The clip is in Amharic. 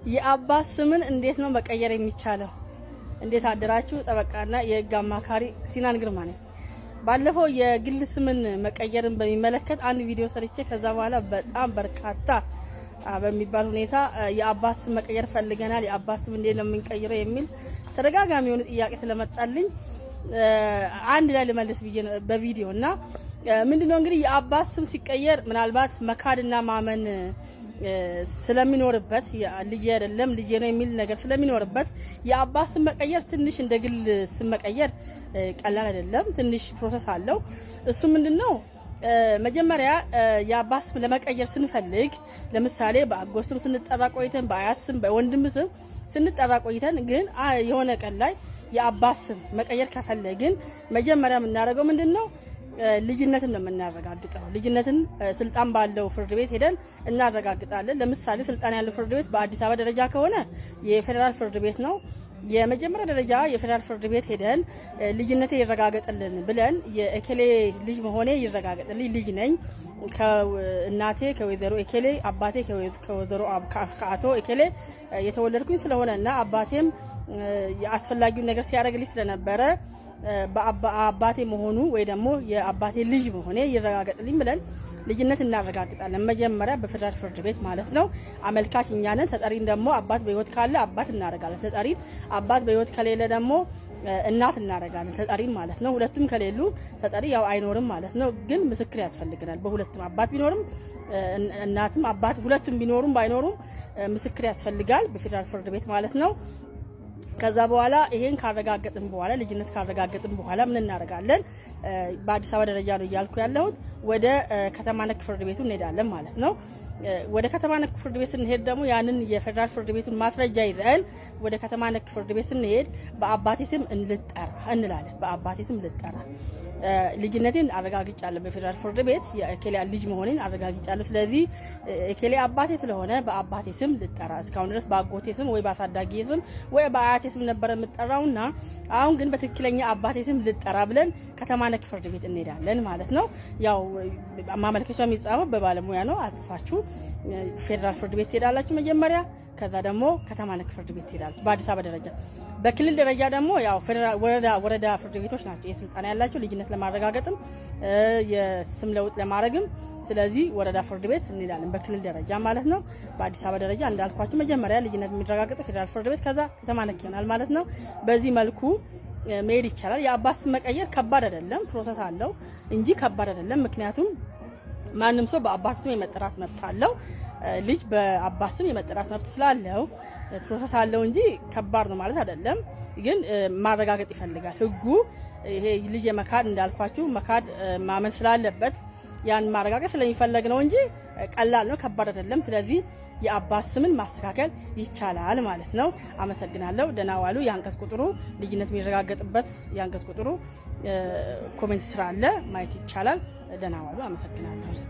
የአባት ስምን እንዴት ነው መቀየር የሚቻለው? እንዴት አደራችሁ? ጠበቃና የህግ አማካሪ ሲናን ግርማ ነኝ። ባለፈው የግል ስምን መቀየርን በሚመለከት አንድ ቪዲዮ ሰርቼ ከዛ በኋላ በጣም በርካታ በሚባል ሁኔታ የአባት ስም መቀየር ፈልገናል፣ የአባት ስም እንዴት ነው የምንቀይረው የሚል ተደጋጋሚ የሆነ ጥያቄ ስለመጣልኝ አንድ ላይ ልመልስ ብዬ በቪዲዮ እና ምንድነው እንግዲህ የአባት ስም ሲቀየር ምናልባት መካድና ማመን ስለሚኖርበት ልጅ አይደለም ልጅ ነው የሚል ነገር ስለሚኖርበት የአባት ስም መቀየር ትንሽ እንደ ግል ስም መቀየር ቀላል አይደለም፣ ትንሽ ፕሮሰስ አለው። እሱ ምንድነው መጀመሪያ የአባት ስም ለመቀየር ስንፈልግ ለምሳሌ በአጎት ስም ስንጠራ ቆይተን በአያት ስም በወንድም ስም ስንጠራ ቆይተን ግን የሆነ ቀን ላይ የአባት ስም መቀየር ከፈለግን መጀመሪያ የምናደርገው ምንድነው ልጅነትን ነው የምናረጋግጠው። ልጅነትን ስልጣን ባለው ፍርድ ቤት ሄደን እናረጋግጣለን። ለምሳሌ ስልጣን ያለው ፍርድ ቤት በአዲስ አበባ ደረጃ ከሆነ የፌደራል ፍርድ ቤት ነው። የመጀመሪያ ደረጃ የፌደራል ፍርድ ቤት ሄደን ልጅነቴ ይረጋገጥልን ብለን የኤኬሌ ልጅ መሆኔ ይረጋገጥልኝ፣ ልጅ ነኝ ከእናቴ ከወይዘሮ ኤኬሌ አባቴ ከወይዘሮ ከአቶ ኤኬሌ የተወለድኩኝ ስለሆነና አባቴም የአስፈላጊውን ነገር ሲያደርግልኝ ስለነበረ በአባቴ መሆኑ ወይ ደግሞ የአባቴ ልጅ መሆኔ ይረጋገጥልኝ ብለን ልጅነት እናረጋግጣለን። መጀመሪያ በፌደራል ፍርድ ቤት ማለት ነው። አመልካች እኛ ነን። ተጠሪን ደግሞ አባት በህይወት ካለ አባት እናረጋለን ተጠሪን፣ አባት በህይወት ከሌለ ደግሞ እናት እናረጋለን ተጠሪን ማለት ነው። ሁለቱም ከሌሉ ተጠሪ ያው አይኖርም ማለት ነው። ግን ምስክር ያስፈልገናል። በሁለቱም አባት ቢኖርም እናትም አባት ሁለቱም ቢኖሩም ባይኖሩም ምስክር ያስፈልጋል በፌደራል ፍርድ ቤት ማለት ነው። ከዛ በኋላ ይሄን ካረጋገጥን በኋላ ልጅነት ካረጋገጥን በኋላ ምን እናደርጋለን? በአዲስ አበባ ደረጃ ነው እያልኩ ያለሁት፣ ወደ ከተማ ነክ ፍርድ ቤቱ እንሄዳለን ማለት ነው። ወደ ከተማ ነክ ፍርድ ቤት ስንሄድ ደግሞ ያንን የፌደራል ፍርድ ቤቱን ማስረጃ ይዘን ወደ ከተማ ነክ ፍርድ ቤት ስንሄድ በአባቴ ስም እንልጠራ እንላለን። በአባቴ ስም ልጠራ ልጅነቴን አረጋግጫለሁ በፌደራል ፍርድ ቤት የኤኬሌ ልጅ መሆኔን አረጋግጫለሁ። ስለዚህ ኤኬሌ አባቴ ስለሆነ በአባቴ ስም ልጠራ። እስካሁን ድረስ በአጎቴ ስም ወይ በአሳዳጊ ስም ወይ በአያቴ ስም ነበር የምጠራውና አሁን ግን በትክክለኛ አባቴ ስም ልጠራ ብለን ከተማ ነክ ፍርድ ቤት እንሄዳለን ማለት ነው። ያው ማመልከቻው የሚጻፈው በባለሙያ ነው። አጽፋችሁ ፌደራል ፍርድ ቤት ትሄዳላችሁ መጀመሪያ። ከዛ ደግሞ ከተማ ነክ ፍርድ ቤት ትሄዳላችሁ በአዲስ አበባ ደረጃ። በክልል ደረጃ ደግሞ ያው ፌደራል ወረዳ ፍርድ ቤቶች ናቸው የስልጣን ያላቸው ልጅነት ለማረጋገጥም የስም ለውጥ ለማድረግም። ስለዚህ ወረዳ ፍርድ ቤት እንሄዳለን በክልል ደረጃ ማለት ነው። በአዲስ አበባ ደረጃ እንዳልኳችሁ መጀመሪያ ልጅነት የሚረጋገጠው ፌደራል ፍርድ ቤት፣ ከዛ ከተማ ነክ ይሆናል ማለት ነው። በዚህ መልኩ መሄድ ይቻላል። የአባት ስም መቀየር ከባድ አይደለም፣ ፕሮሰስ አለው እንጂ ከባድ አይደለም። ምክንያቱም ማንም ሰው በአባት ስም የመጠራት መብት አለው። ልጅ በአባት ስም የመጠራት መብት ስላለው ፕሮሰስ አለው እንጂ ከባድ ነው ማለት አይደለም። ግን ማረጋገጥ ይፈልጋል ህጉ። ይሄ ልጅ የመካድ እንዳልኳችሁ መካድ ማመን ስላለበት ያን ማረጋገጥ ስለሚፈልግ ነው እንጂ ቀላል ነው፣ ከባድ አይደለም። ስለዚህ የአባት ስምን ማስተካከል ይቻላል ማለት ነው። አመሰግናለሁ። ደህና ዋሉ። የአንቀጽ ቁጥሩ ልጅነት የሚረጋገጥበት የአንቀጽ ቁጥሩ ኮሜንት ስራ አለ ማየት ይቻላል። ደህና ዋሉ። አመሰግናለሁ።